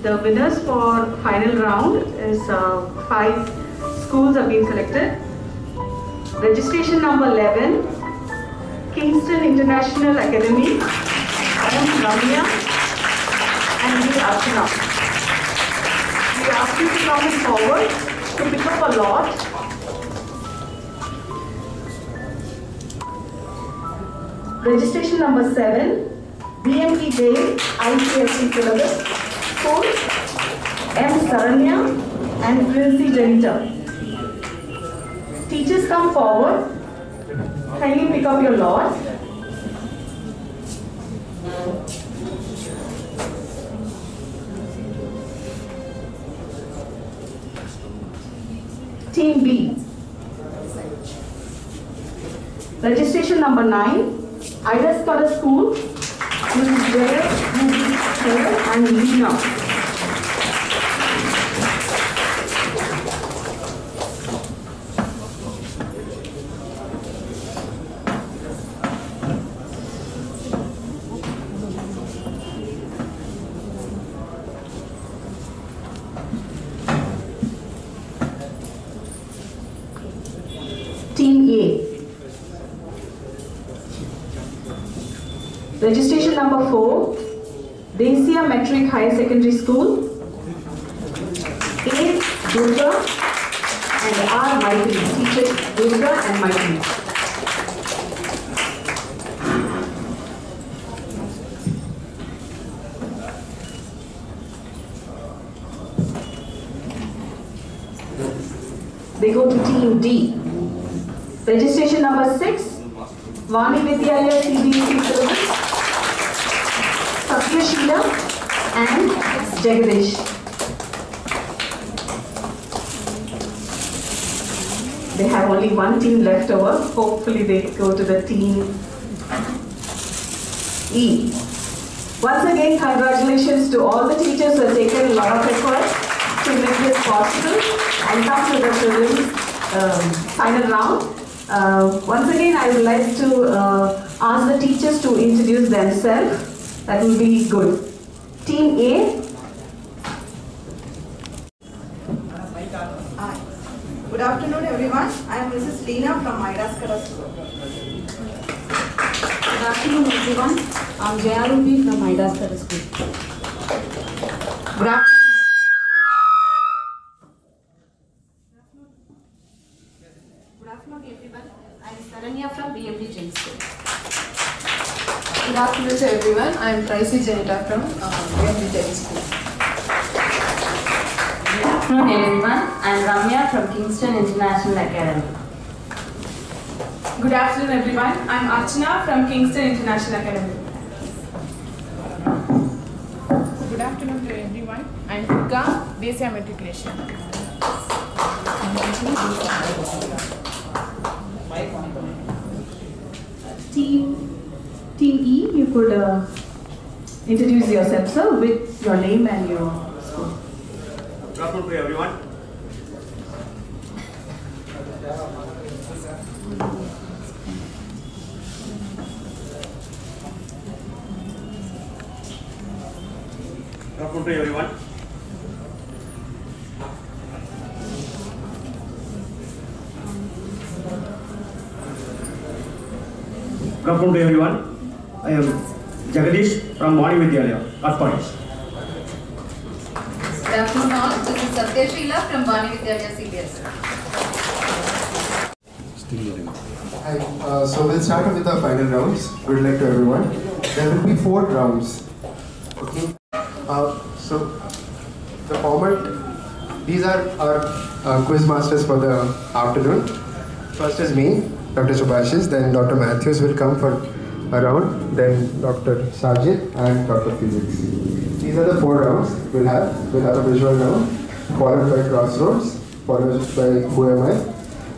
The winners for final round is 5 schools have been selected. Registration number 11, Kingston International Academy. I am Ramya and we Archana. We ask you to come forward to pick up a lot. Registration number 7, BMT Jain ICSE syllabus, school, M. Saranya and Princy Janita. Teachers come forward. Kindly pick up your lot. Team B. Registration number 9. Ida Scudder School, Mrs. Jaya, and Lina. Team A. Registration number 4, Desia Metric Higher Secondary School, A. Durga and R. Maitri. Teachers Durga and Maitri. They go to Team D. Registration number 6, Vani Vidyalaya CBSE syllabus, Satya Sheila and Jagadish. They have only one team left over. Hopefully they go to the Team E. Once again, congratulations to all the teachers who have taken a lot of effort to make this possible and come to the children's final round. Once again, I would like to ask the teachers to introduce themselves. That will be good. Team A. Hi. Good afternoon, everyone. I am Mrs. Leena from Ida Scudder School. Good afternoon, everyone. I am Jaya Ruby from Ida Scudder School. Good afternoon. Good afternoon, everyone. I am Saranya from BMT Jain School. Good afternoon to everyone. I am Tracy Janita from BMT Jain School. Good afternoon, everyone. I am Ramya from Kingston International Academy. Good afternoon, everyone. I am Archana from Kingston International Academy. Good afternoon to everyone. I am Durga, Desia Matriculation. Team E, you could introduce yourself, sir, with your name and your school. Good afternoon to everyone. Good afternoon to everyone. Good afternoon to everyone. I am Jagadish from Vani Vidyalaya, Katpadi. Good afternoon, all. This is Satya Sheila from Vani Vidyalaya CBSE. Hi. So we'll start with the final rounds. Good luck to everyone. There will be 4 rounds. Okay. So the format. These are our quiz masters for the afternoon. First is me, Dr. Subhashis, then Dr. Matthews will come for a round, then Dr. Sajid and Dr. Felix. These are the 4 rounds we'll have. We'll have a visual round, followed by crossroads, followed by who am I,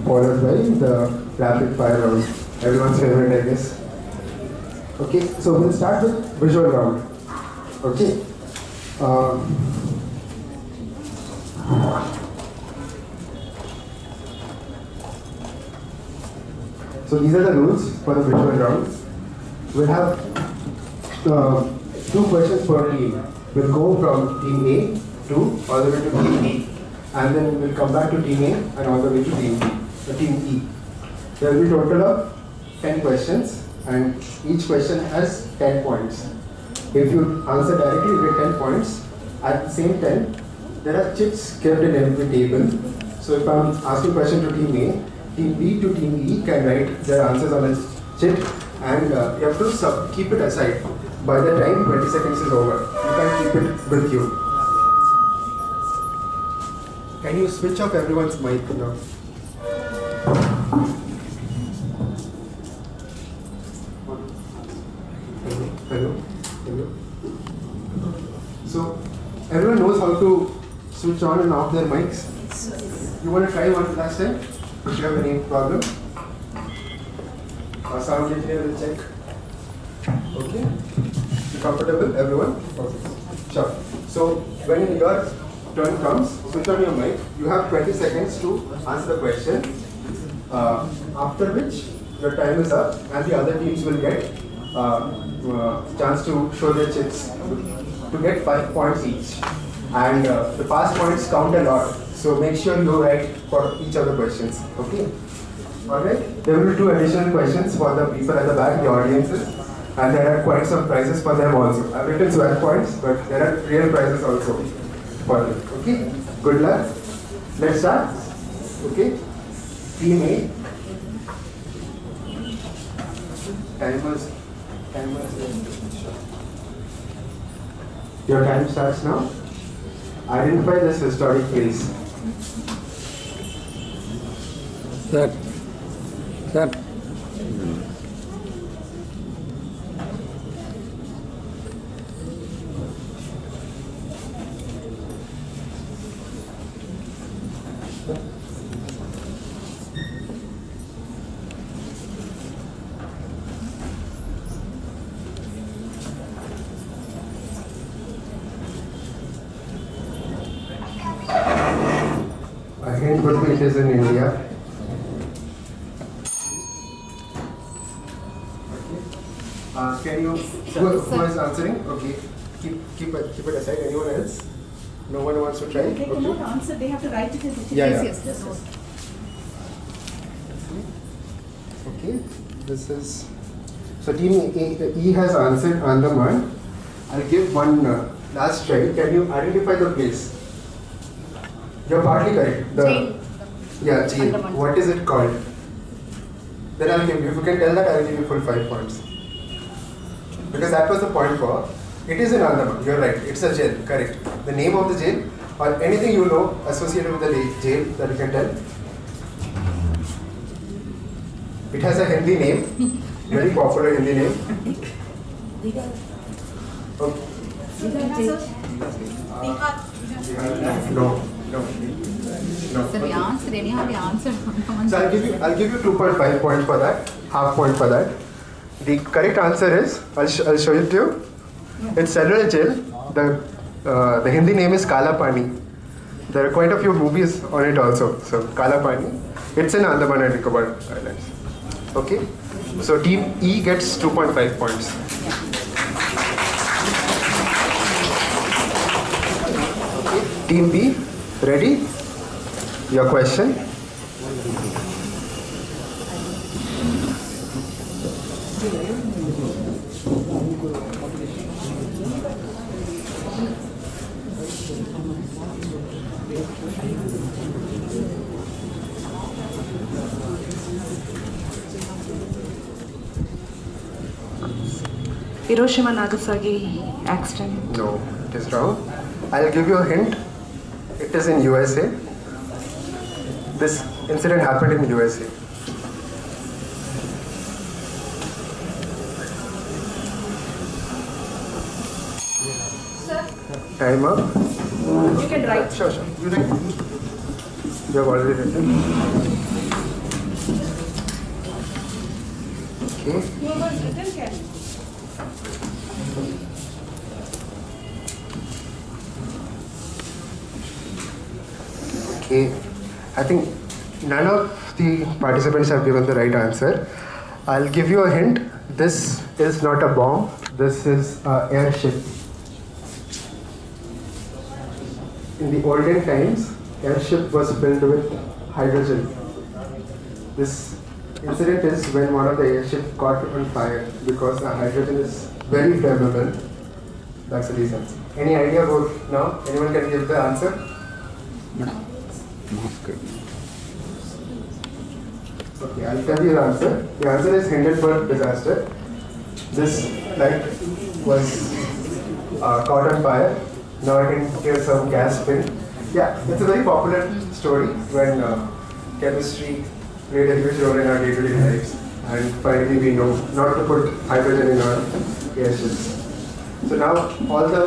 followed by the rapid fire round. Everyone's favorite, I guess. Okay, so we'll start with visual round. Okay. So these are the rules for the visual round. We'll have 2 questions per team. will go from team A to all the way to team B, and then we'll come back to team A and all the way to team B, team E. There will be a total of 10 questions, and each question has 10 points. If you answer directly, you get 10 points. At the same time, there are chits kept in every table. So if I'm asking a question to team A, team B to team E can write their answers on a chit, and you have to keep it aside. By the time 20 seconds is over, you can keep it with you. Can you switch off everyone's mic now? Hello? Hello? So, everyone knows how to switch on and off their mics? You want to try one last time? If you have any problem? Our sound engineer will check. Okay? You comfortable, everyone? Okay. Sure. So, when your turn comes, switch on your mic. You have 20 seconds to answer the question. After which, your time is up and the other teams will get chance to show their chits to get 5 points each. And the past points count a lot. So make sure you write for each of the questions. Okay? Alright? There will be 2 additional questions for the people at the back, the audiences. And there are quite some prizes for them also. I've written 12 points, but there are real prizes also for them. Okay? Good luck. Let's start. Okay? Team A. Timers. Your time starts now. Identify this historic place. Sir. Again, could be it is in India. Can you, who is answering? Okay, keep it aside. Anyone else? No one wants to try? They cannot answer, they have to write it in the Yes. Okay, this is, so team E has answered Andaman. I'll give one last try. Can you identify the place? You're partly correct. Jail. Yeah, jail. Andaman. What is it called? Then I'll give you, if you can tell that, I'll give you full 5 points. Because that was the point for, it is in Andaman, you're right, it's a jail, correct. The name of the jail, or anything you know associated with the jail that you can tell. It has a Hindi name, very popular Hindi name. Okay. No. So we answered anyhow, we answered. So I'll give you 2.5 points for that, half point for that. The correct answer is, I'll show it to you. It's Central Jail. The Hindi name is Kala Pani. There are quite a few movies on it also. So Kala Pani. It's in Andaman and Nicobar Islands. Okay. So team E gets 2.5 points. Okay. Team B, ready? Your question. Hiroshima Nagasaki accident. No, it is wrong. I'll give you a hint. It is in USA. This incident happened in USA. Time up. You can write. Sure. You write. You have already written. Okay. Who was written, can? Okay. I think none of the participants have given the right answer. I'll give you a hint. This is not a bomb. This is an airship. in the olden times, airship was filled with hydrogen. This incident is when one of the airship caught on fire because the hydrogen is very flammable. That's the reason. Any idea about now? Anyone can give the answer? Okay, I'll tell you the answer. The answer is Hindenburg disaster. This light was caught on fire. Now I can give some gas spin. Yeah, it's a very popular story when chemistry played a huge role in our day-to-day lives, and finally we know not to put hydrogen in our airships. So now all the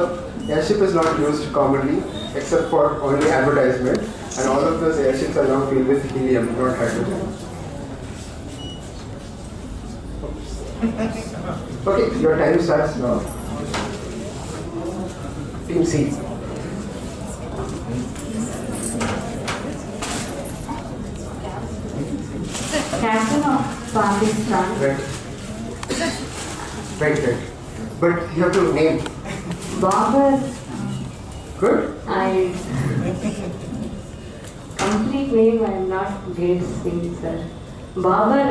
airship is not used commonly except for only advertisement, and all of those airships are now filled with helium, not hydrogen. Okay, your time starts now. Team C. Captain of Pakistan. Right. But you have to name. Babur. Good. Complete name I am not guessing, sir. Babur.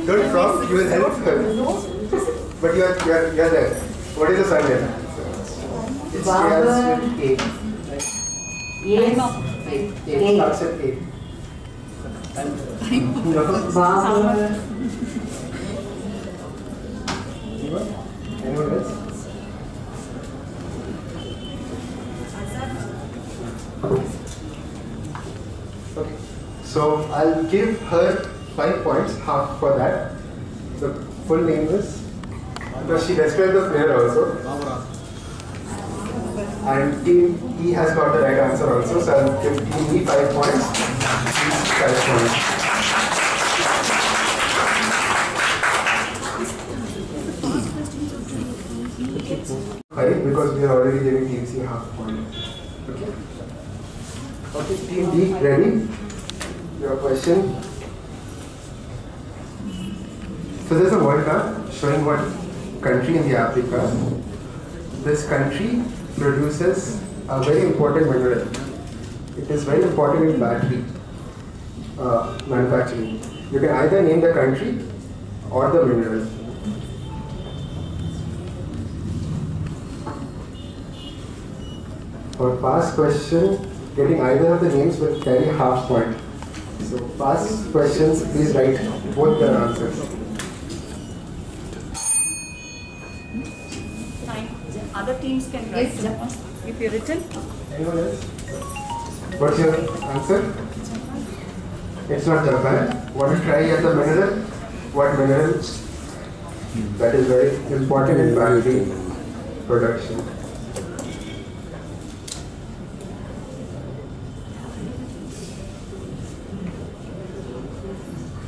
Don't from, you will help her. But you are there. What is the surname? It starts with A. Yes. It starts with A. Babur. Anyone else? Okay. So I'll give her 5 points, half for that. The full name is, because she described the player also. And team E has got the right answer also, so I'll give team E 5 points, each 5 points. Right, because we are already giving team C half point. Okay. Okay, team D, ready? Your question. So there's a world map showing one country in the Africa. This country produces a very important mineral. It is very important in battery manufacturing. You can either name the country or the mineral. For past question, getting either of the names will carry half point. So past questions, please write both the answers. Other teams can write if you're written. Anyone else? What's your answer? It's not Japan. Want to try at the mineral? What mineral? That is very important in battery production.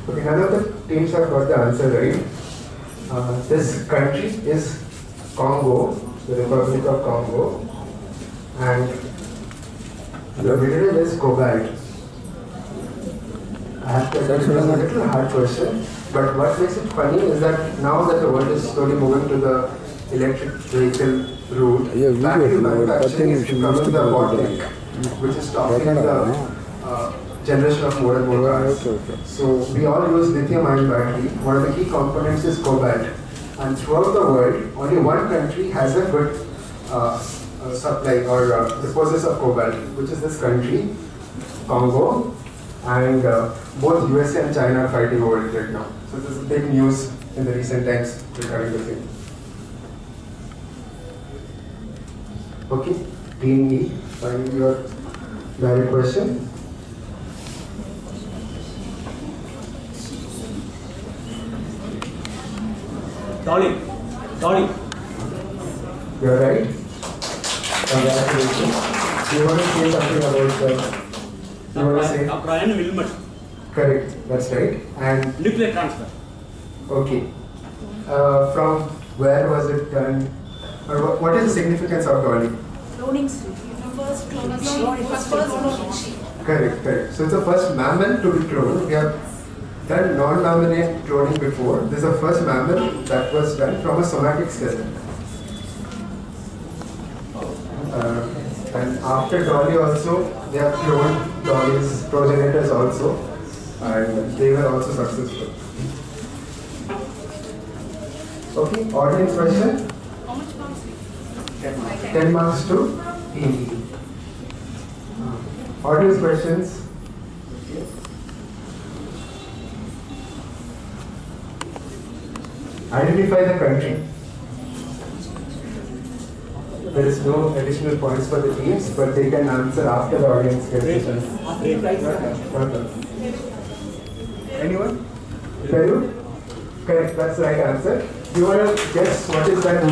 Okay, none of the teams have got the answer right. This country is Congo, the Republic of Congo, and the mineral is cobalt. I have to admit, it's a little hard question, but what makes it funny is that now that the world is slowly moving to the electric vehicle route, battery manufacturing is becoming the bottleneck, which is stopping the generation of more and more cars. So we all use lithium-ion battery. One of the key components is cobalt. And throughout the world, only one country has a good supply or resources of cobalt, which is this country, Congo, and both USA and China are fighting over it right now. So this is big news in the recent times regarding the thing. Okay, Team E, find your valid question. Dolly. You're right. Congratulations. You want to say something about the... You want to say? Brian Wilmot. Correct, that's right. And Nuclear transfer. okay. From where was it done? Or what is the significance of Dolly? Cloning suit. First cloning sheet. Correct. So it's the first mammal to be cloned. We have done non-mammalian cloning before. This is the first mammal that was done from a somatic skeleton. And after Dolly also, they have cloned Dolly's progenitors also, and they were also successful. Okay, audience question? How much marks? 10 marks to E. Audience questions? Identify the country. There is no additional points for the teams, but they can answer after the audience questions. Anyone? Peru? Correct, that's the right answer. Do you want to guess what is that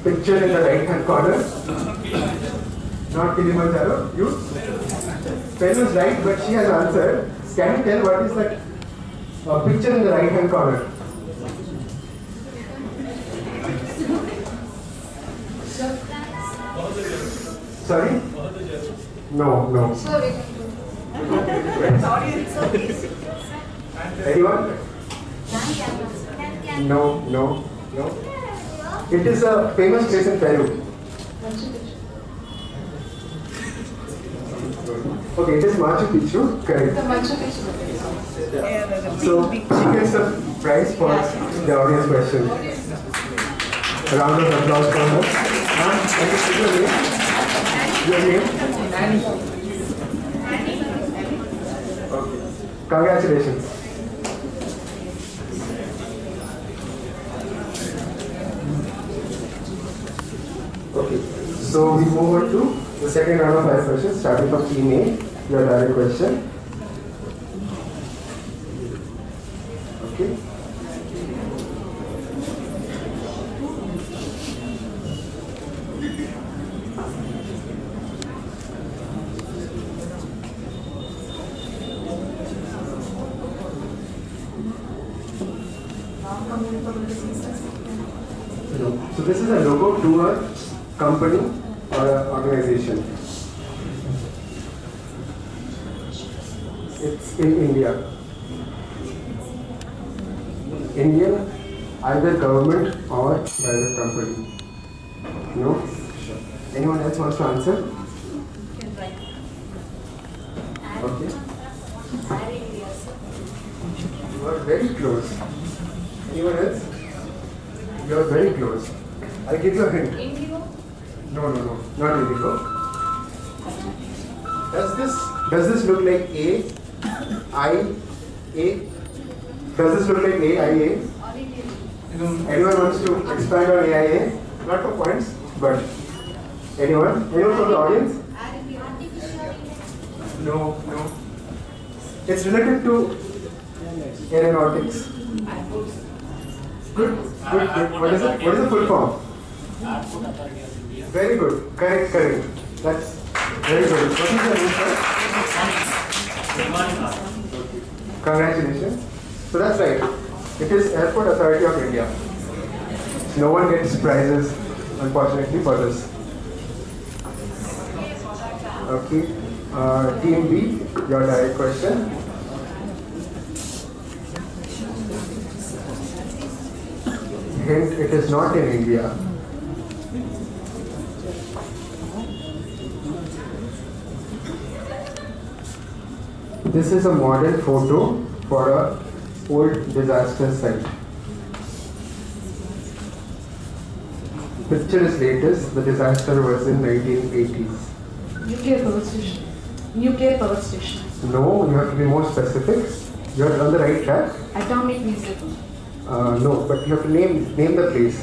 picture in the right hand corner? Not Kilimanjaro? You? Peru is right, but she has answered. Can you tell what is that picture in the right hand corner? Sorry? No. Anyone? No. It is a famous place in Peru. Okay, it is Machu Picchu, correct. So, she gets the prize for the audience question. A round of applause for her. Your name? Okay. Congratulations. Okay. So we move on to the second round of 5 questions, starting from team A. Your direct question. Okay. So this is a logo to a company or an organization. It's in India. Indian, either government or private company. No? Sure. Anyone else wants to answer? Okay. You are very close. Anyone else? You are very close. I'll give you a hint. Indigo? No, not indigo. Does this look like A? Does this look like AIA? Anyone wants to expand on AIA? Not for points, but anyone? Anyone from the audience? No. It's related to aeronautics. Good. What is it? What is the full form? Very good. Correct. That's very good. What is the name, sir? Congratulations. So that's right. It is Airport Authority of India. No one gets prizes, unfortunately, for this. Okay. Team B, your direct question. Hint, it is not in India. This is a modern photo for a old disaster site. Picture is latest. The disaster was in 1980s. Nuclear power station. No, you have to be more specific. You're on the right track. Atomic museum. No, but you have to name the place.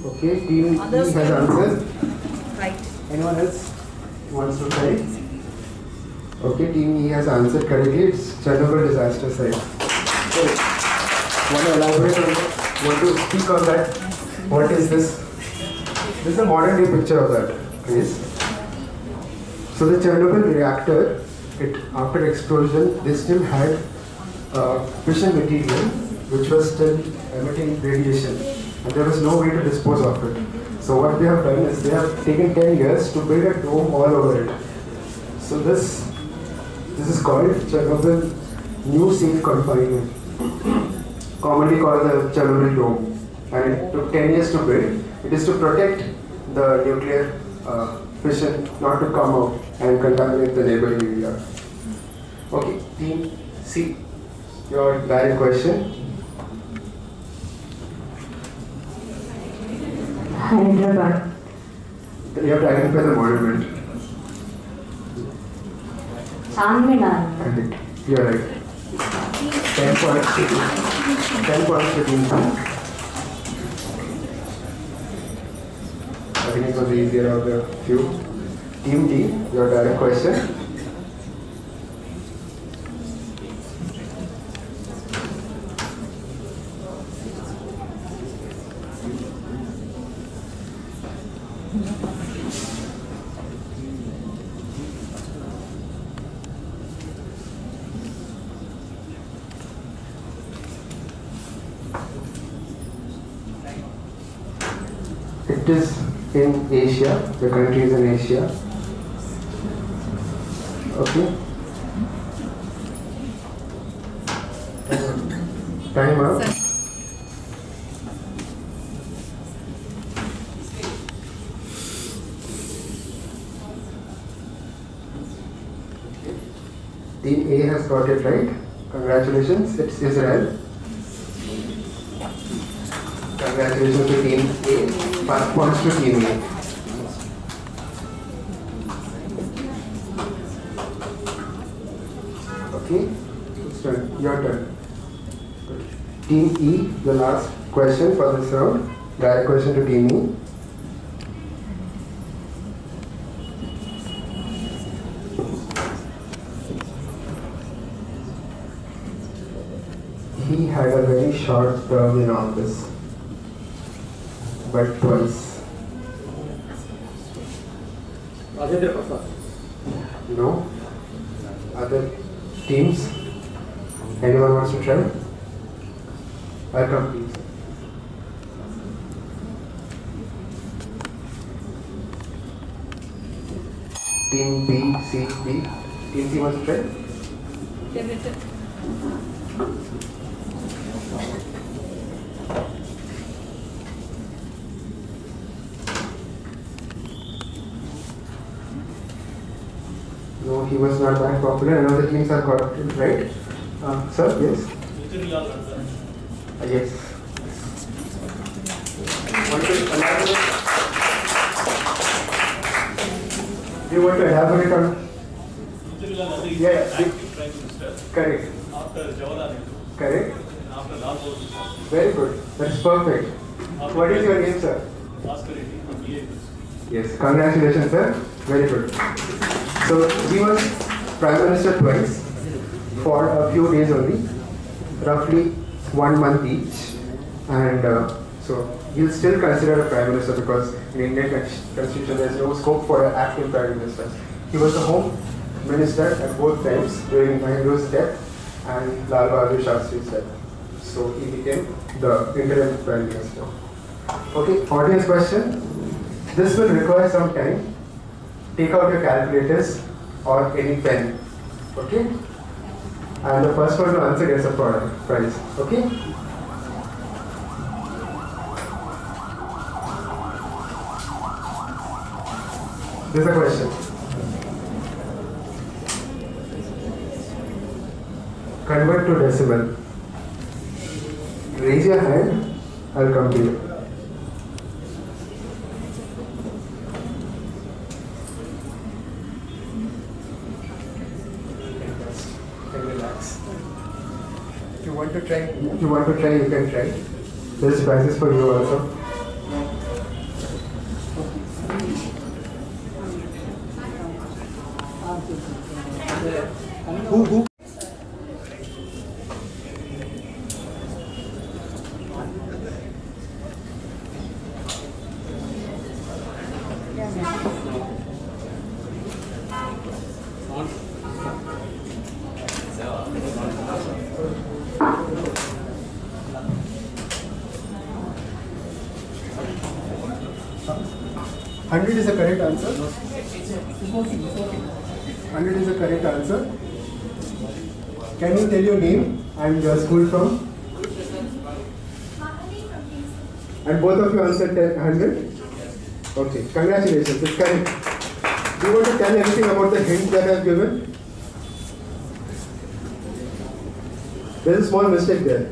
Okay, team E has answered. Right. Anyone else wants to try? Okay, team E has answered correctly. It's Chernobyl disaster site. So, want to elaborate on that? Want to speak on that? What is this? This is a modern day picture of that place. So the Chernobyl reactor, after explosion, they still had fission material which was still emitting radiation, and there was no way to dispose of it. So what they have done is they have taken 10 years to build a dome all over it. So this is called Chernobyl New Safe Confinement, commonly called the Chernobyl Dome. and it took 10 years to build. It is to protect the nuclear fission not to come out and contaminate the neighboring area. Okay, team C, your direct question. Hyderabad. You have to identify the monument. Charminar. Correct. You are right. 10 points to 10 points to team C. I think it was easier of the few. Team D, your direct question. It is in Asia, the country is in Asia. Okay. Time up. Team A has got it right. Congratulations, it's Israel. Congratulations to Team A. 5 points to Team A. Okay, it's turn. Your turn. Team E, the last question for this round. Direct question to Team E. He had a very short term in office, but twice. Rajendra Prasad. No? Other teams? Anyone wants to try? I'll come please. Team B, C, D. Team C wants to try? No, he was not that popular. None of the teams have got it right. Sir, yes? Yes. Want to elaborate? Do you want to elaborate on? Yeah. Correct. Correct. Very good. That's perfect. What is your name, sir? Yes. Congratulations, sir. Very good. So he was Prime Minister twice for a few days only, roughly 1 month each, and so he'll still consider a Prime Minister because in Indian Constitution there is no scope for an active Prime Minister. He was the Home Minister at both times during Nehru's death and Lal Bahadur Shastri's death. So he became the interim Prime Minister. Okay, audience question. This will require some time. Take out your calculators or any pen, okay? And the first one to answer gets a prize, okay? There's a question. Convert to decimal. Raise your hand, I'll come to you. If you want to try, you can try. There's prizes for you also. Who? Hundred is the correct answer. 100 is the correct answer. Can you tell your name and your school from? And both of you answered 100? Okay, congratulations, it's correct. Do you want to tell anything about the hint that I've given? There's a small mistake there.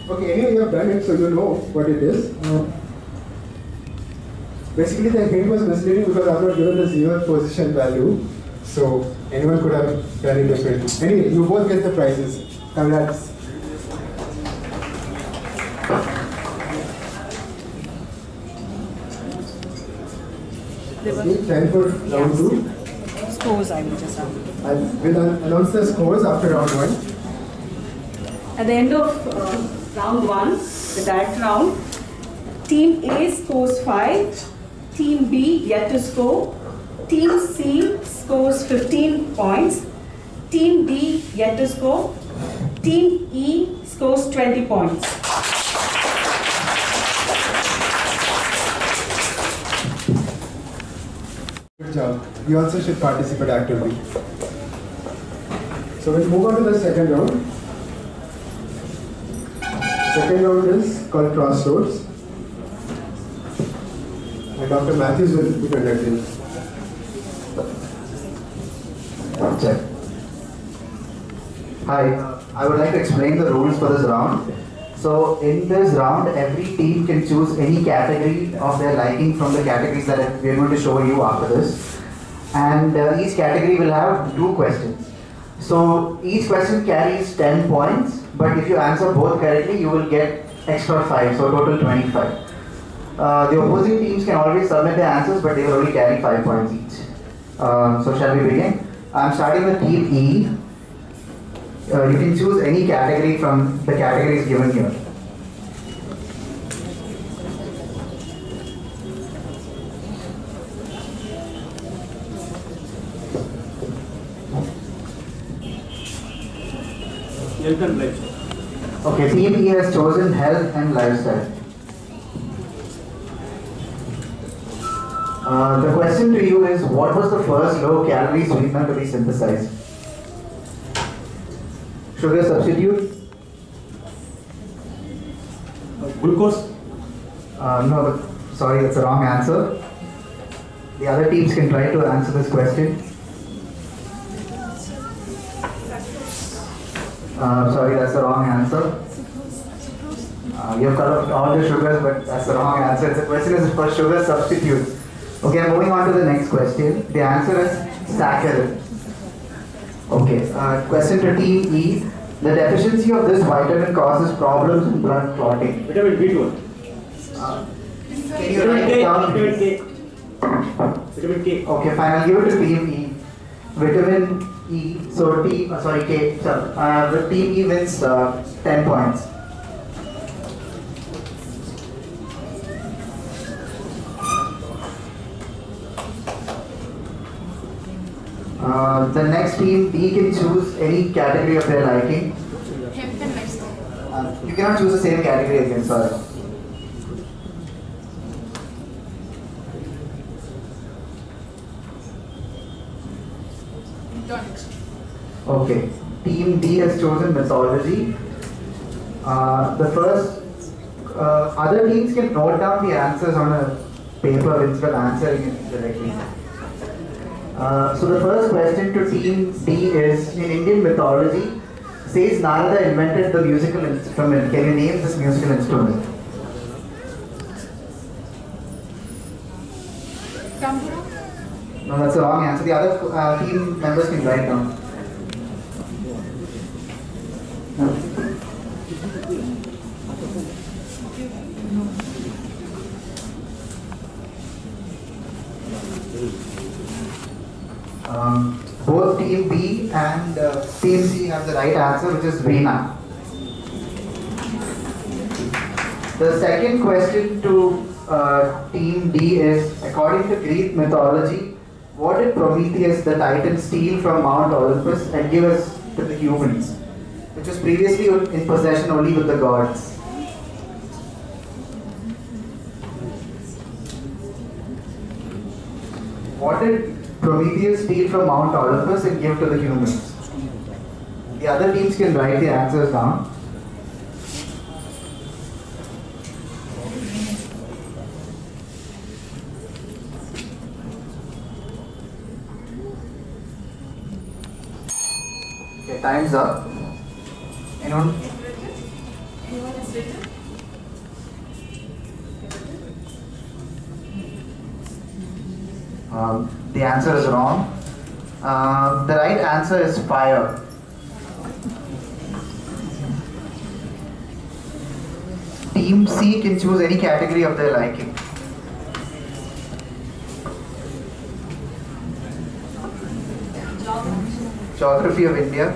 Okay, anyway, you have done it, so you know what it is. Basically, the hint was misleading because I've not given the 0th position value. So, anyone could have done it differently. Anyway, you both get the prizes. Congrats. Okay, time for round 2. Scores I will just have. We'll announce the scores after round 1. At the end of round 1, the direct round, Team A scores 5, Team B yet to score, Team C scores 15 points, Team D yet to score, Team E scores 20 points. Good job. You also should participate actively. So we'll move on to the second round. Second round is called Crossroads. And Dr. Matthews will be conducting. Check. Hi, I would like to explain the rules for this round. So in this round, every team can choose any category of their liking from the categories that we are going to show you after this. And each category will have 2 questions. So each question carries 10 points, but if you answer both correctly, you will get extra 5, so total 25. The opposing teams can always submit their answers, but they will only carry 5 points each. So shall we begin? I'm starting with Team E. You can choose any category from the categories given here. Health and lifestyle. Okay, Team E has chosen health and lifestyle. The question to you is, what was the first low-calorie sweetener to be synthesized? Sugar substitute? Glucose? No, sorry, that's the wrong answer. The other teams can try to answer this question. Sorry, that's the wrong answer. You have cut off all the sugars, but that's the wrong answer. The question is for sugar substitute. Okay, I'm moving on to the next question. The answer is saccharin. Okay, question to Team E. The deficiency of this vitamin causes problems in blood clotting. Vitamin B12. Can you write it down? Vitamin K. Vitamin K. Okay, fine. I'll give it to Team E. Vitamin E. So K. Sorry. The Team E wins 10 points. The next team, D, can choose any category of their liking. Health and lifestyle. You cannot choose the same category again, sorry. Okay, Team D has chosen mythology. Other teams can note down the answers on a paper instead of answering it directly. So the first question to Team D is, in Indian mythology, says Narada invented the musical instrument. Can you name this musical instrument? Tambura. No, that's the wrong answer. The other team members can write down. Both Team B and Team C have the right answer, which is Veena. The second question to Team D is, according to Greek mythology, what did Prometheus the Titan steal from Mount Olympus and give us to the humans, which was previously in possession only with the gods? What did Prometheus steal from Mount Olympus and give to the humans? The The other teams can write the answers down. Okay, time's up. Anyone? Anyone is written? The answer is wrong. The right answer is fire. Team C can choose any category of their liking. Geography of India.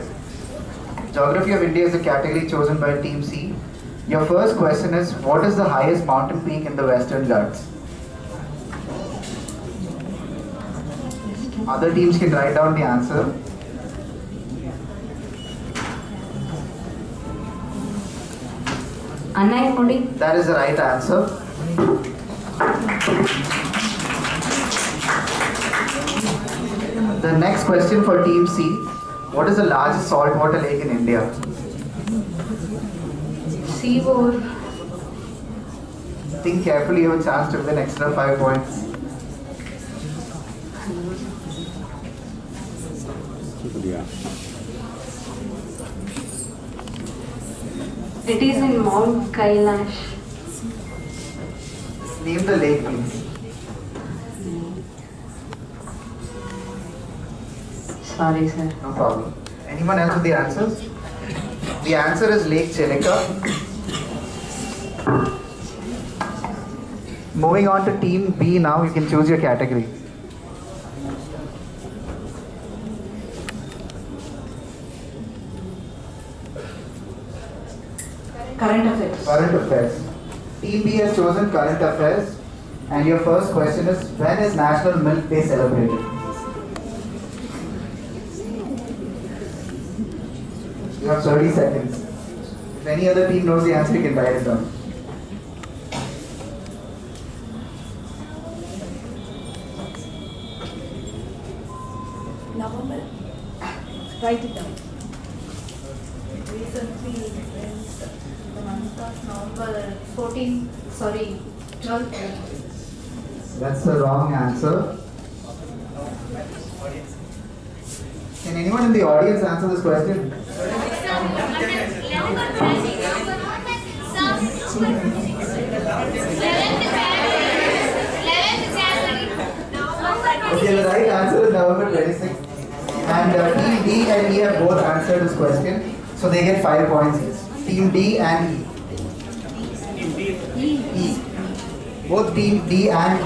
Geography of India is a category chosen by Team C. Your first question is, what is the highest mountain peak in the Western Ghats? Other teams can write down the answer. Annaipudi. That is the right answer. The next question for Team C. What is the largest saltwater lake in India? Seaboard. Think carefully, you have a chance to win extra 5 points. It is in Mount Kailash. Name the lake, please. Sorry, sir. No problem. Anyone else with the answers? The answer is Lake Chelika. Moving on to Team B now, you can choose your category. Current affairs. Current affairs. Team B has chosen current affairs. And your first question is, when is National Milk Day celebrated? You have 30 seconds. If any other team knows the answer, you can write it down. November. Write it down. Recently, the month of November 14, sorry, 12. That's the wrong answer. Can anyone in the audience answer this question? Okay, the right answer is November 26th. And Team D and E have both answered this question, so they get 5 points each. Team D and E. Both Team D and E.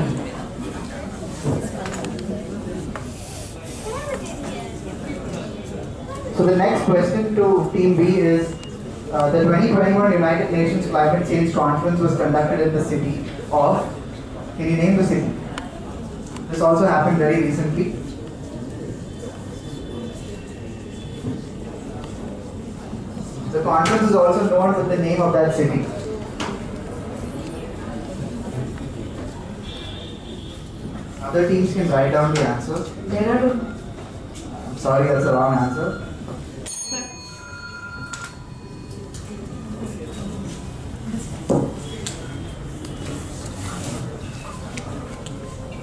So the next question to Team B is, the 2021 United Nations Climate Change Conference was conducted in the city of, can you name the city? This also happened very recently. The conference is also known with the name of that city. Other teams can write down the answer. Dehradun. I'm sorry, that's the wrong answer.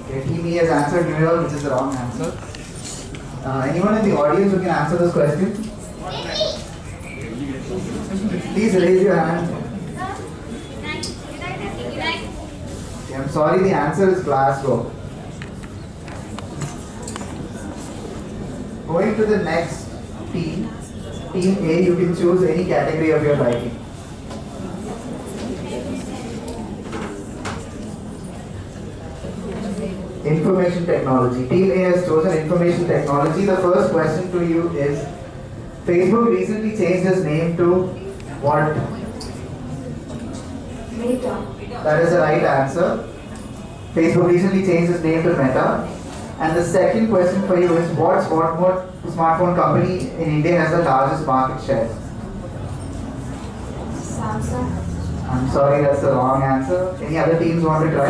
Okay, Team E has answered New York, which is the wrong answer. Anyone in the audience who can answer this question? Please raise your hand. Okay, I'm sorry, the answer is Glasgow. Going to the next team, Team A, you can choose any category of your liking. Information technology. Team A has chosen information technology. The first question to you is, Facebook recently changed its name to what? Meta. That is the right answer. Facebook recently changed its name to Meta. And the second question for you is, what smartphone company in India has the largest market share? Samsung. I'm sorry, that's the wrong answer. Any other teams want to try?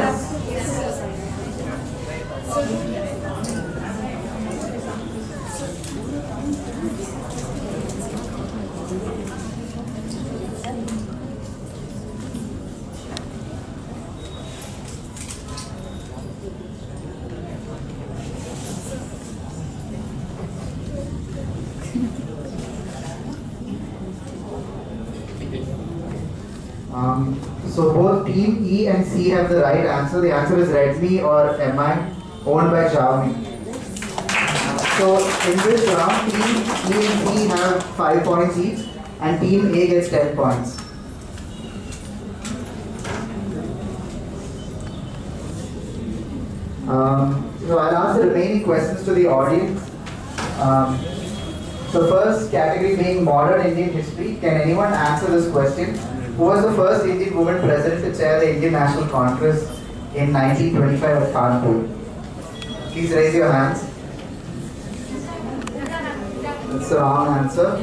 So both team E and C have the right answer. The answer is Redmi or MI, owned by Xiaomi. So in this round, team E and C have 5 points each, and team A gets 10 points. So I'll ask the remaining questions to the audience. So first category being modern Indian history. Can anyone answer this question? Who was the first Indian woman president to chair the Indian National Congress in 1925 at Kanpur? Please raise your hands. That's the wrong answer.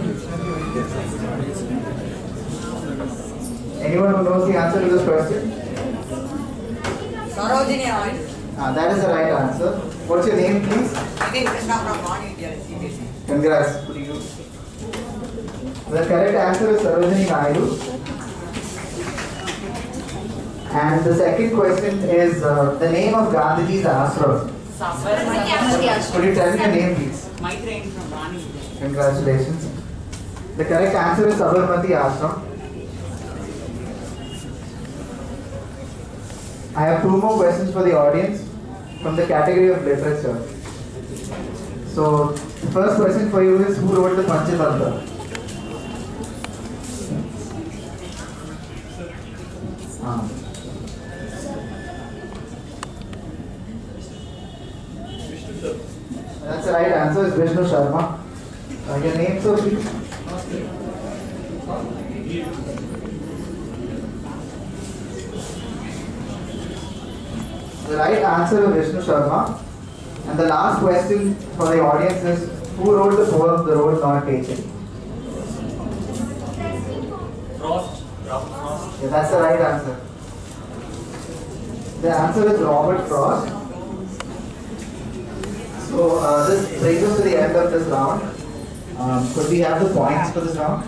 Anyone who knows the answer to this question? Sarojini Naidu. That is the right answer. What's your name, please? Nitin Krishna from non-India CBSE. Congrats. The correct answer is Sarojini Naidu. And the second question is the name of Gandhiji's ashram. Could you tell me your name, please? Maitrain from Rani. Congratulations. The correct answer is Sabarmati Ashram. I have 2 more questions for the audience from the category of literature. So, the first question for you is, who wrote the Panchatantra? That's the right answer, is Vishnu Sharma. Your name, sir, please? The right answer is Vishnu Sharma. And the last question for the audience is, who wrote the poem The Road Not Taken? Frost. Yeah, that's the right answer. The answer is Robert Frost. So this brings us to the end of this round. Could we have the points for this round?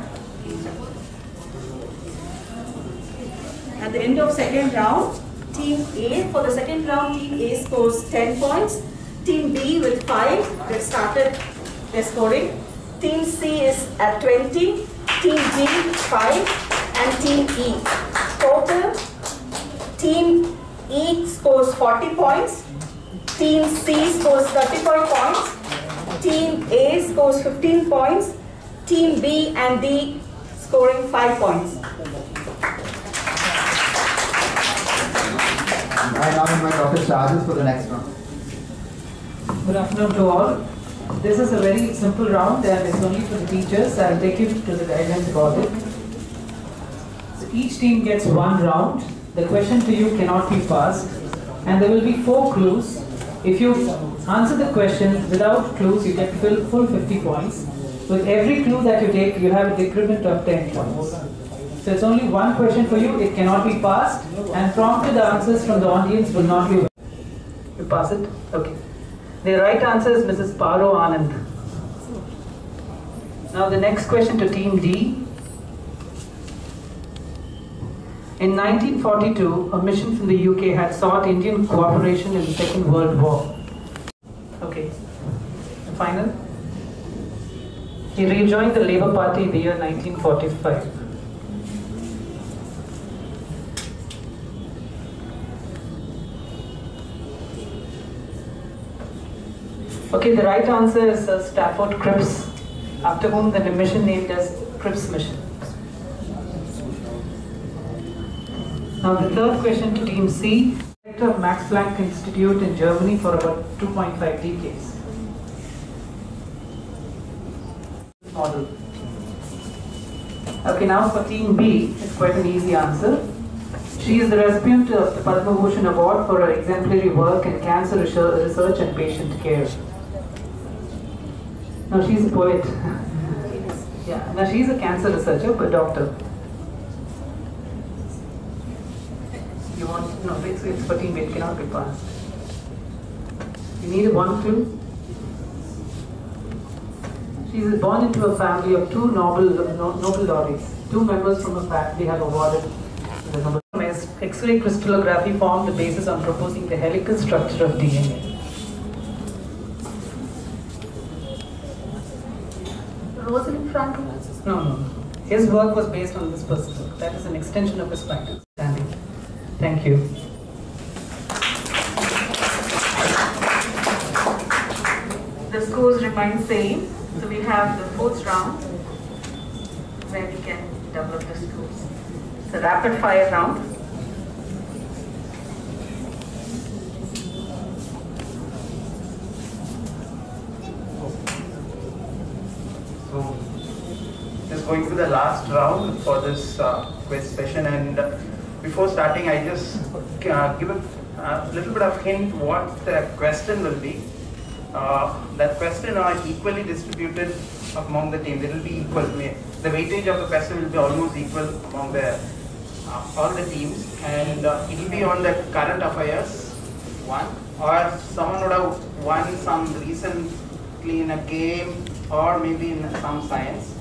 At the end of second round, Team A, for the second round, Team A scores 10 points. Team B with 5, they've started their scoring. Team C is at 20, Team D 5, and Team E. Total, Team E scores 40 points, Team C scores 35 points, Team A scores 15 points, Team B and D scoring 5 points. I now invite Dr. Shahid for the next round. Good afternoon to all. This is a very simple round and it's only for the teachers. I'll take you to the guidelines about it. So each team gets 1 round. The question to you cannot be passed. And there will be 4 clues. If you answer the question without clues, you get full 50 points. With every clue that you take, you have a decrement of 10 points. So it's only 1 question for you, it cannot be passed, and prompted answers from the audience will not be. You pass it? Okay. The right answer is Mrs. Paro Anand. Now the next question to Team D. In 1942, a mission from the UK had sought Indian cooperation in the Second World War. Okay. The final. He rejoined the Labour Party in the year 1945. Okay, the right answer is Stafford Cripps, after whom the mission named as Cripps Mission. Now the third question to Team C. Director of Max Planck Institute in Germany for about 2.5 decades. Model. Okay, now for Team B, it's quite an easy answer. She is the recipient of the Padma Bhushan Award for her exemplary work in cancer research and patient care. No, she's a poet. Yeah, now she's a cancer researcher, but doctor. You want, no, it's for Team A, it cannot be passed. You need 1 clue. She is born into a family of 2 Nobel laureates. 2 members from her family have awarded the Nobel. X-ray crystallography formed the basis on proposing the helical structure of DNA. person in front who was? No. His work was based on this person's work. That is an extension of his practice. Thank you. The scores remain same. So we have the fourth round where we can develop the scores. It's a rapid fire round. So just going to the last round for this quiz session, and before starting I just give a little bit of hint what the question will be. That question are equally distributed among the teams. It will be equal. The weightage of the question will be almost equal among the all the teams, and it will be on the current affairs one, or someone would have won some recently in a game, or maybe in some science.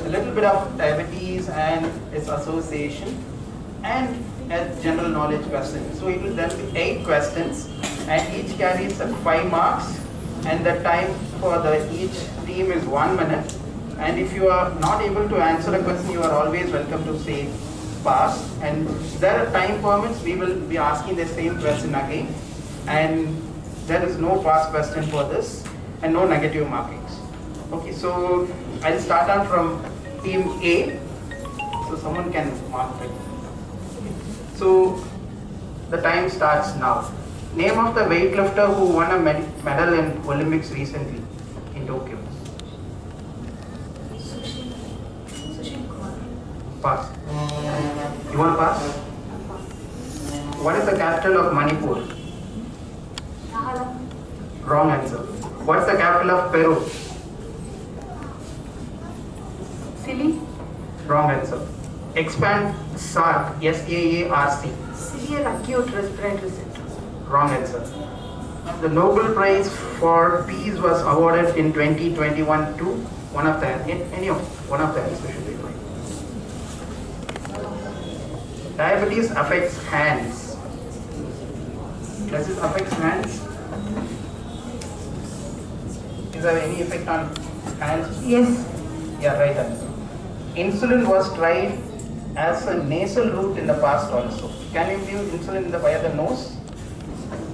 A little bit of diabetes and its association, and a general knowledge question. So it will then be 8 questions, and each carries 5 marks, and the time for each team is 1 minute. And if you are not able to answer a question, you are always welcome to say pass. And if there are time permits, we will be asking the same question again. And there is no pass question for this, and no negative markings. Okay, so I'll start out from team A. So someone can mark it. So the time starts now. Name of the weightlifter who won a medal in Olympics recently in Tokyo. Pass. You want to pass? What is the capital of Manipur? Wrong answer. What's the capital of Peru? Silly. Wrong answer. Expand SARC, S-A-A-R-C. Severe acute respiratory syndrome. Wrong answer. The Nobel Prize for Peace was awarded in 2021 to one of the answers should be right. Diabetes affects hands. Does it affect hands? Is there any effect on hands? Yes. Yeah, right answer. Insulin was tried as a nasal route in the past also. Can you give insulin via the nose?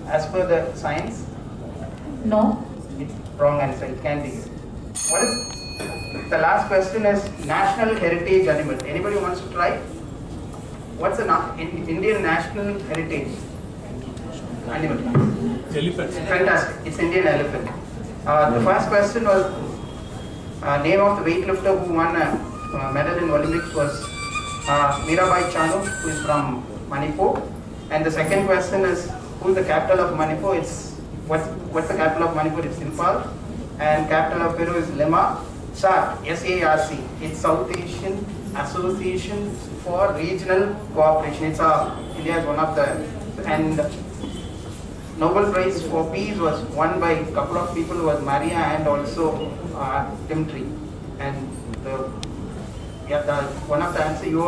As per the science? No. It's wrong answer. It can be. What is the last question is national heritage animal. Anybody wants to try? What's the Indian national heritage animal? Elephant. Fantastic. It's Indian elephant. The first question was name of the weightlifter who won a medal in Olympics was Mirabai Chanu, who is from Manipur. And the second question is who is the capital of Manipur? It's what's the capital of Manipur? It's Imphal. And capital of Peru is Lima. SARC, S-A-R-C. It's South Asian Association for Regional Cooperation. It's India is one of the, and Nobel Prize for Peace was won by a couple of people, who was Maria and also Dimitri. And one of the answer you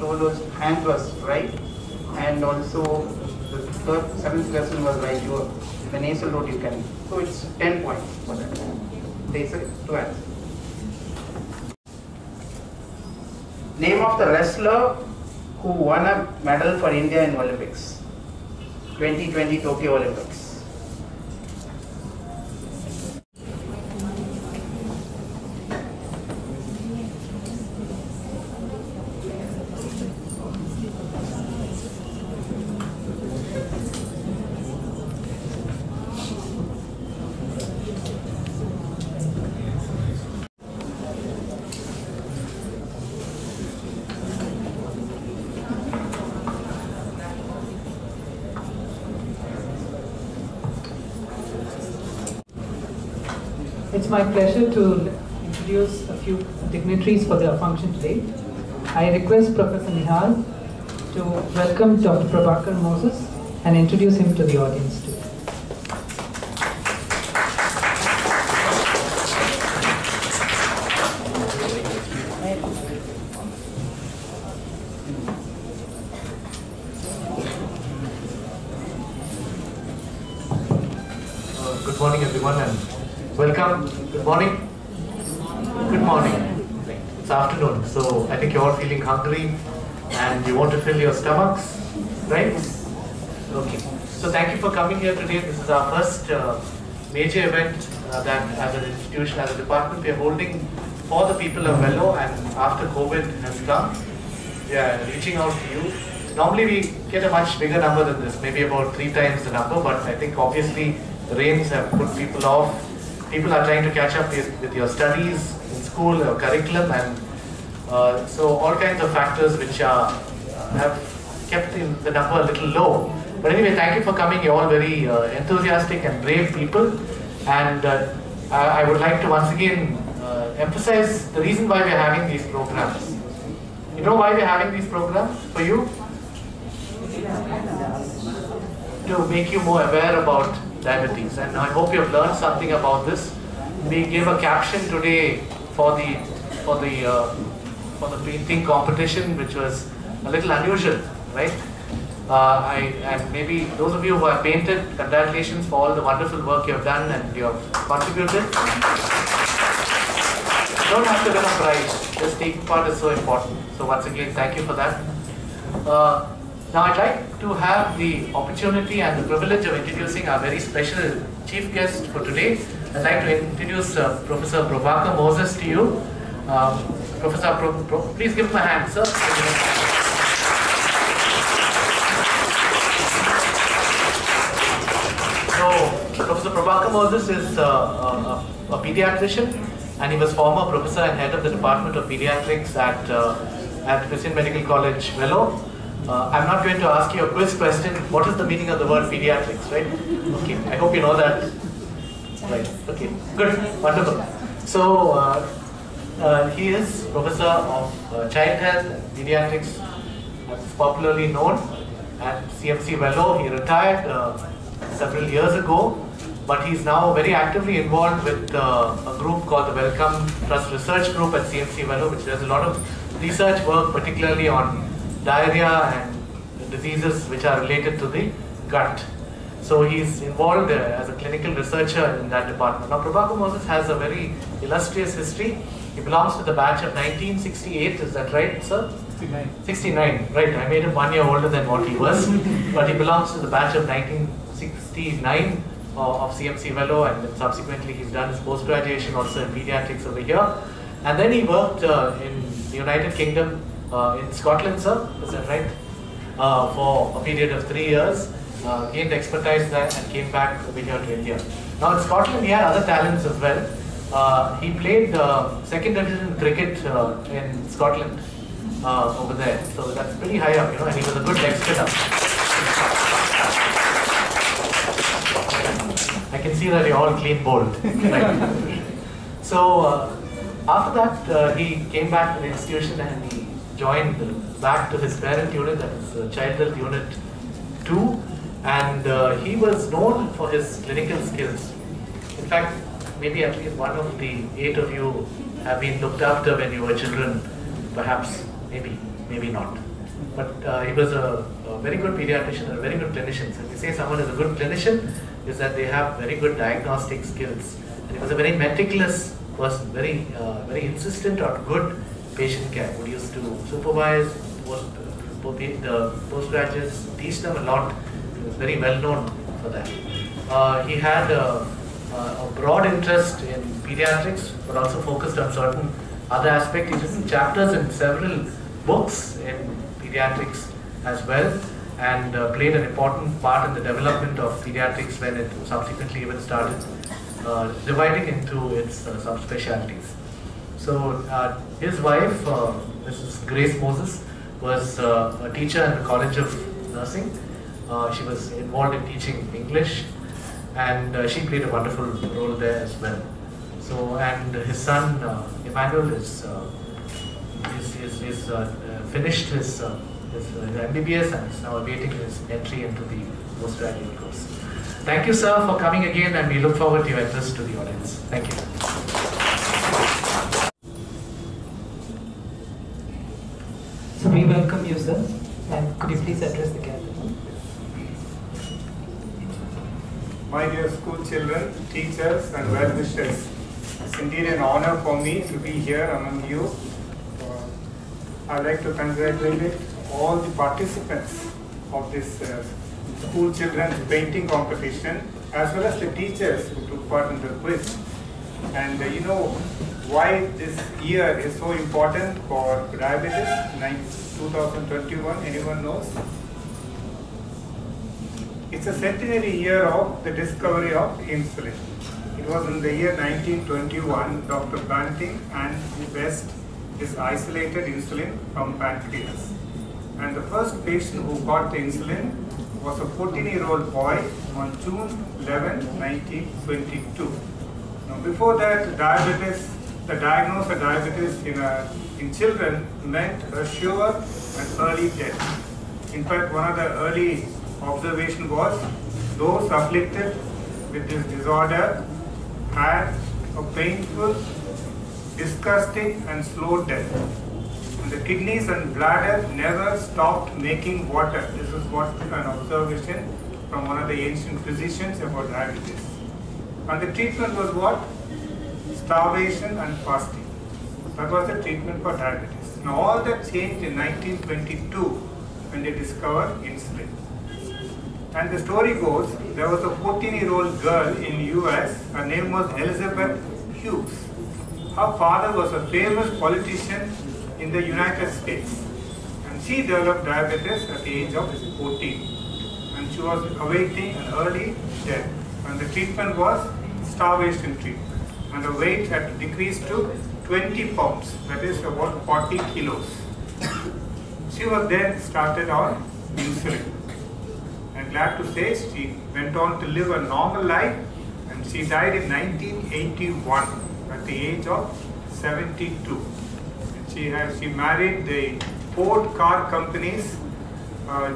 told us hands was right, and also the seventh question was right. The nasal route you can. So it's 10 points for that. They say 2 answers. Name of the wrestler who won a medal for India in Olympics, 2020 Tokyo Olympics. It's my pleasure to introduce a few dignitaries for their function today. I request Professor Nihal to welcome Dr. Prabhakar Moses and introduce him to the audience too. Good morning everyone and welcome. Good morning. good morning. It's afternoon, so I think you're all feeling hungry and you want to fill your stomachs, right? Okay. So thank you for coming here today. This is our first major event that as an institution, as a department, we are holding for the people of Vellore, and after COVID has come, we are reaching out to you. Normally we get a much bigger number than this, maybe about 3 times the number, but I think obviously the rains have put people off. People are trying to catch up with your studies in school, your curriculum, and so all kinds of factors which have kept the number a little low. But anyway, thank you for coming. You're all very enthusiastic and brave people, and I would like to once again emphasize the reason why we're having these programs. You know why we're having these programs for you? To make you more aware about diabetes, and I hope you've learned something about this. We gave a caption today for the painting competition, which was a little unusual, right? And maybe those of you who have painted, congratulations for all the wonderful work you have done and you have contributed. You don't have to win a prize, just taking part is so important. So once again, thank you for that. Now I'd like to have the opportunity and the privilege of introducing our very special chief guest for today. I'd like to introduce Professor Prabhakar Moses to you. Professor, please give him a hand, sir. So, Professor Prabhakar Moses is a pediatrician, and he was former professor and head of the Department of Pediatrics at Christian Medical College, Vellore. I'm not going to ask you a quiz question. What is the meaning of the word pediatrics, right? Okay, I hope you know that. Right, okay, good, wonderful. So, he is Professor of Child Health and Pediatrics, as popularly known, at CMC Vellore. He retired several years ago, but he's now very actively involved with a group called the Wellcome Trust Research Group at CMC Vellore, which does a lot of research work, particularly on diarrhea and diseases which are related to the gut. So he's involved as a clinical researcher in that department. Now Prabhakar Moses has a very illustrious history. He belongs to the batch of 1968, is that right, sir? 69. 69, right. I made him 1 year older than what he was. But he belongs to the batch of 1969 of CMC Vellore, and then subsequently he's done his post-graduation also in pediatrics over here. And then he worked in the United Kingdom, in Scotland, sir, is that right? For a period of 3 years, gained expertise there and came back over here to India. Now in Scotland he had other talents as well. He played second division cricket in Scotland over there, so that's pretty high up, you know, and he was a good leg spinner. I can see that you're all clean bowled. Right. So after that he came back to the institution and he joined back to his parent unit, that is Child Health Unit 2, and he was known for his clinical skills. In fact, maybe at least one of the 8 of you have been looked after when you were children, perhaps, maybe not. But he was a very good pediatrician and a very good clinician. So if you say someone is a good clinician, is that they have very good diagnostic skills. And he was a very meticulous person, very insistent on good patient care. He used to supervise the postgraduates, teach them a lot. He was very well known for that. He had a broad interest in pediatrics, but also focused on certain other aspects. He's written chapters in several books in pediatrics as well, and played an important part in the development of pediatrics when it subsequently even started dividing into its subspecialties. So his wife, Mrs. Grace Moses, was a teacher in the College of Nursing. She was involved in teaching English, and she played a wonderful role there as well. So, and his son Emmanuel is finished his MBBS and is now awaiting his entry into the postgraduate course. Thank you, sir, for coming again, and we look forward to your address to the audience. Thank you. So we welcome you, sir, and could you please address the gathering? My dear school children, teachers and well-wishers, It's indeed an honor for me to be here among you. I'd like to congratulate all the participants of this school children's painting competition, as well as the teachers who took part in the quiz. And you know why this year is so important for diabetes, 2021, anyone knows? It's a centenary year of the discovery of insulin. It was in the year 1921, Dr. Banting and West is isolated insulin from pancreas. And the first patient who got the insulin was a 14-year-old boy on June 11, 1922. Now, before that, diabetes, the diagnosis of diabetes in children meant a sure and early death. In fact, one of the early observations was those afflicted with this disorder had a painful, disgusting and slow death. And the kidneys and bladder never stopped making water. This is what an observation from one of the ancient physicians about diabetes. And the treatment was what? Starvation and fasting. That was the treatment for diabetes. Now all that changed in 1922 when they discovered insulin. And the story goes, there was a 14-year-old girl in US, her name was Elizabeth Hughes. Her father was a famous politician in the United States. And she developed diabetes at the age of 14. And she was awaiting an early death. And the treatment was starvation treatment. And the weight had decreased to 20 pounds, that is about 40 kilos. She was then started on insulin. I'm glad to say she went on to live a normal life, and she died in 1981 at the age of 72. And she married the Ford Car Company's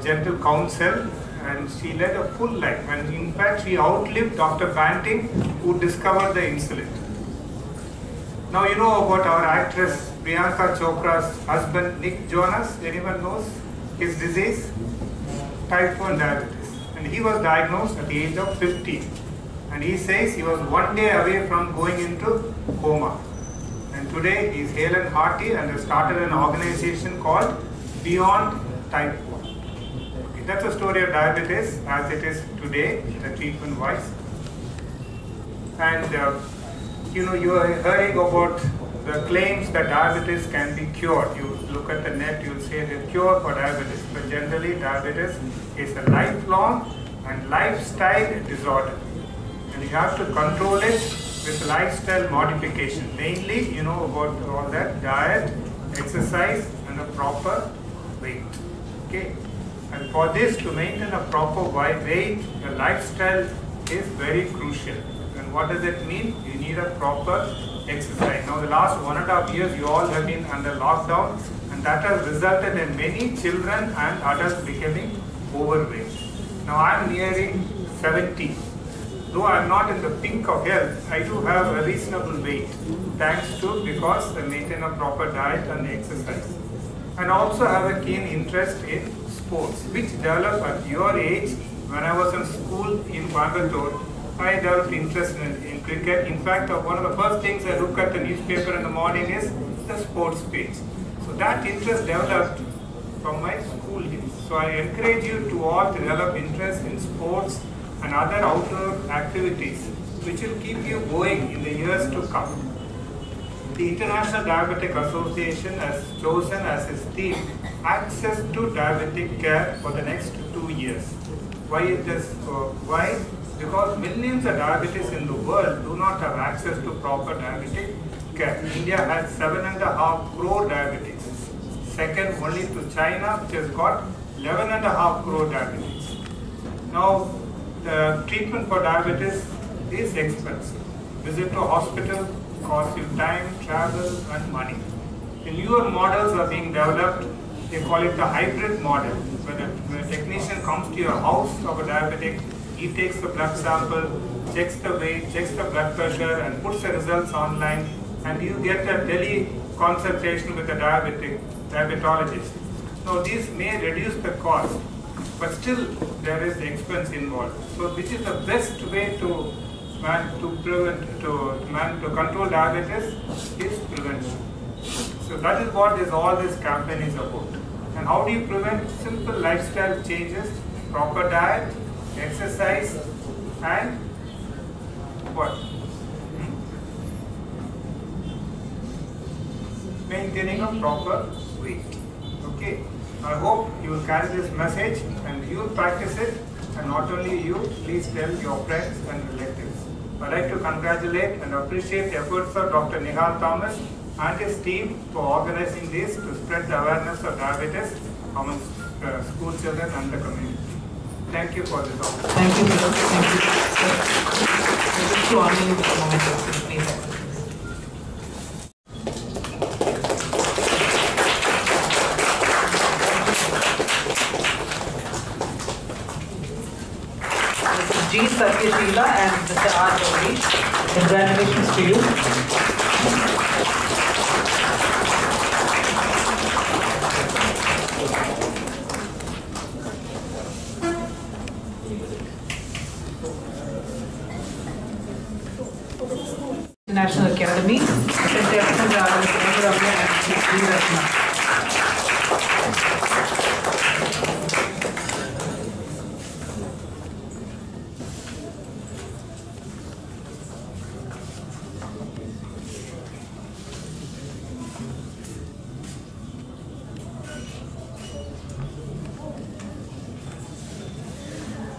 general counsel, and she led a full life. And in fact, she outlived Dr. Banting, who discovered the insulin. Now you know about our actress Priyanka Chopra's husband Nick Jonas. Anyone knows his disease? Type 1 diabetes. And he was diagnosed at the age of 50. And he says he was one day away from going into coma. And today he is hale and hearty and has started an organization called Beyond Type 1. Okay, that's the story of diabetes as it is today, the treatment wise. And you know, you are hearing about the claims that diabetes can be cured. You look at the net, you'll say the cure for diabetes. But generally, diabetes is a lifelong and lifestyle disorder. And you have to control it with lifestyle modification. Mainly, you know about all that, diet, exercise, and a proper weight. Okay. And for this, to maintain a proper weight, the lifestyle is very crucial. And what does it mean? You need a proper exercise. Now the last 1.5 years you all have been under lockdown, and that has resulted in many children and adults becoming overweight. Now I am nearing 70. Though I am not in the pink of health, I do have a reasonable weight because I maintain a proper diet and exercise. And also have a keen interest in sports, which developed at your age. When I was in school in Coimbatore, I developed interest in cricket. In fact, one of the first things I look at the newspaper in the morning is the sports page. So that interest developed from my school days. So I encourage you to all to develop interest in sports and other outdoor activities which will keep you going in the years to come. The International Diabetic Association has chosen as its theme access to diabetic care for the next 2 years. Why is this? Why? Because millions of diabetics in the world do not have access to proper diabetic care. India has 7.5 crore diabetics. Second only to China, which has got 11.5 crore diabetics. Now, the treatment for diabetes is expensive. Visit to hospital costs you time, travel and money. The newer models are being developed. They call it the hybrid model, where a technician comes to your house of a diabetic. He takes the blood sample, checks the weight, checks the blood pressure and puts the results online, and you get a tele-consultation with a diabetologist. Now these may reduce the cost, but still there is expense involved. So which is the best way to to control diabetes is prevention. So that is what all this campaign is about. And how do you prevent? Simple lifestyle changes, proper diet, exercise, and what? Maintaining a proper weight. Okay. I hope you will carry this message and you will practice it, and not only you, please tell your friends and relatives. I'd like to congratulate and appreciate the efforts of Dr. Nihal Thomas and his team for organizing this to spread the awareness of diabetes among school children and the community. Thank you for this opportunity. Thank you, sir. Thank you. Just to honor you with a moment, please. G. Satyashila and Mr. R. Jagadish, congratulations to you. National Academy, contestants are Mr. Ramya and Sri Ratna.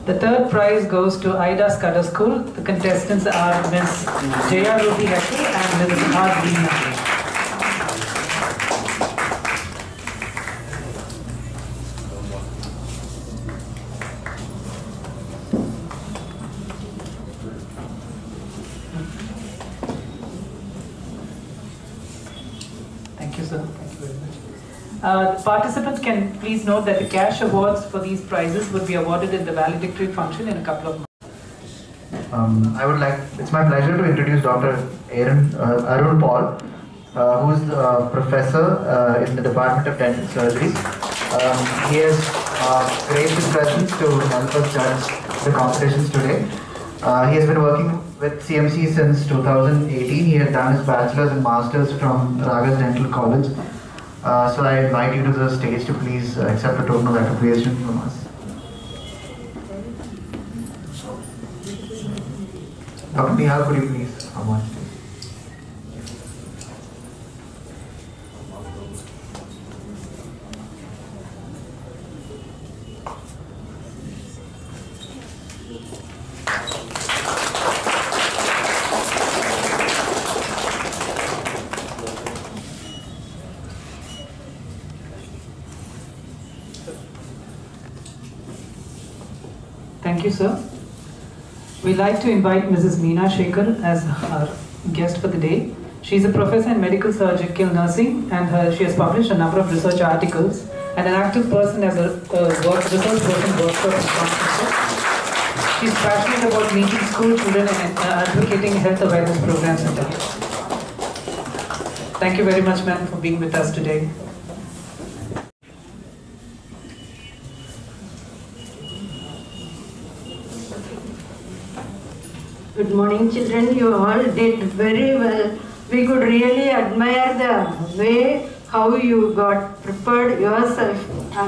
The third prize goes to Ida Scudder School. The contestants are Ms. Jaya Ruti Hekki and Ms. R. Veena. Thank you, sir. Thank you very much. Participants can please note that the cash awards for these prizes would be awarded in the valedictory function in a couple of months. It's my pleasure to introduce Dr. Arun Paul, who is a professor in the Department of Dental Surgery. He has graced his presence to help us judge the competitions today. He has been working with CMC since 2018. He has done his bachelor's and master's from Ragas Dental College. So I invite you to the stage to please accept a token of appreciation from us. Dr. Nihal, could you please come on stage? Thank you, sir. We'd like to invite Mrs. Meena Shekhar as our guest for the day. She's a professor in medical surgical nursing, and she has published a number of research articles and an active person as a research person workshop and conferences. She's passionate about meeting school children and advocating health awareness programs in Delhi. Thank you very much, ma'am, for being with us today. Good morning, children. You all did very well. We could really admire the way how you got prepared yourself.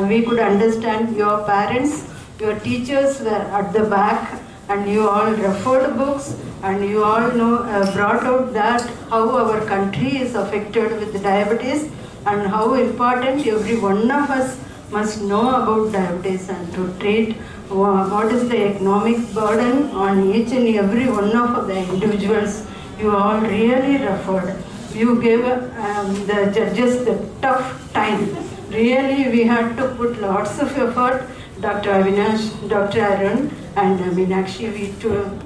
We could understand your parents, your teachers were at the back, and you all referred books, and you all know brought out that how our country is affected with diabetes and how important every one of us must know about diabetes and to treat what is the economic burden on each and every one of the individuals. You all really referred. You gave the judges the tough time. Really, we had to put lots of effort. Dr. Avinash, Dr. Arun, and Meenakshi, we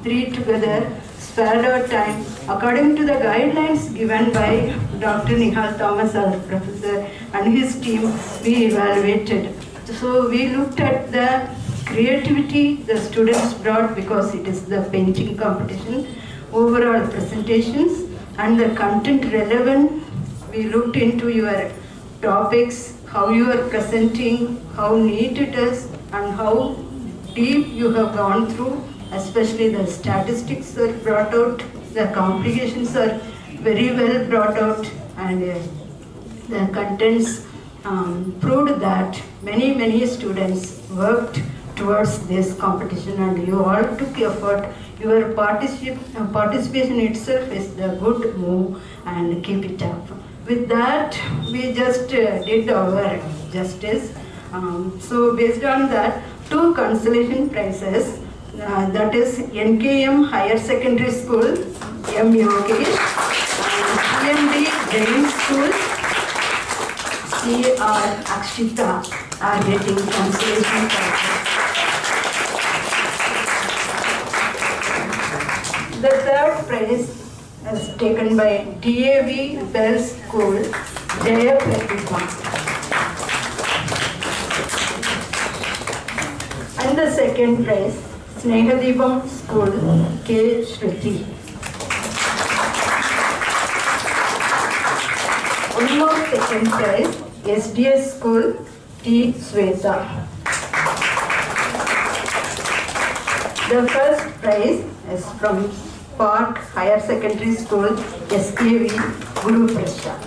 three together spared our time according to the guidelines given by Dr. Nihal Thomas, our professor, and his team. We evaluated. So we looked at the creativity the students brought, because it is the painting competition, overall presentations, and the content relevant. We looked into your topics, how you are presenting, how neat it is, and how deep you have gone through especially the statistics are brought out, the complications are very well brought out, and the contents proved that many students worked towards this competition, and you all took effort. Your participation itself is the good move, and keep it up. With that, we just did our justice. So based on that, 2 consolation prizes, that is NKM Higher Secondary School, M. Yogesh, and CMD Jain School, C.R. Akshita are getting consolation prizes. The 3rd prize is taken by DAV Bell School, Jaya Pratibha. And the 2nd prize, Snehadipam School, K. Shruti. One more 2nd prize, SDS School, T. Sweta. The 1st prize is from Park Higher Secondary School, SKV, Guru Prasad.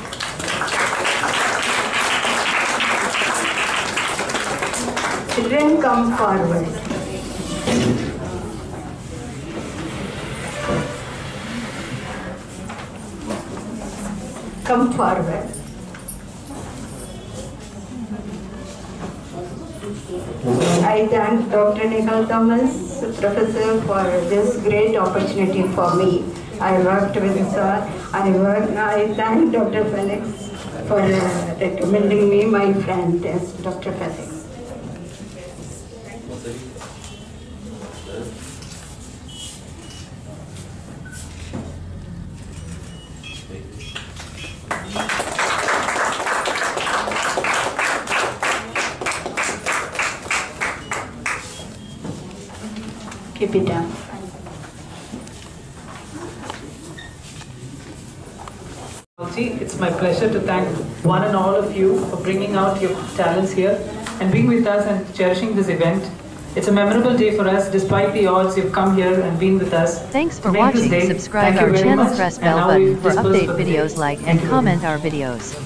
Children, come forward. Come forward. I thank Dr. Nihal Thomas, Professor, for this great opportunity for me. I worked with sir. I thank Dr. Felix for recommending me my friend as Dr. Felix. Keep it down. It's my pleasure to thank one and all of you for bringing out your talents here and being with us and cherishing this event. It's a memorable day for us. Despite the odds, you've come here and been with us. Thanks for watching. Subscribe our channel, press bell button for update videos, like and comment our videos.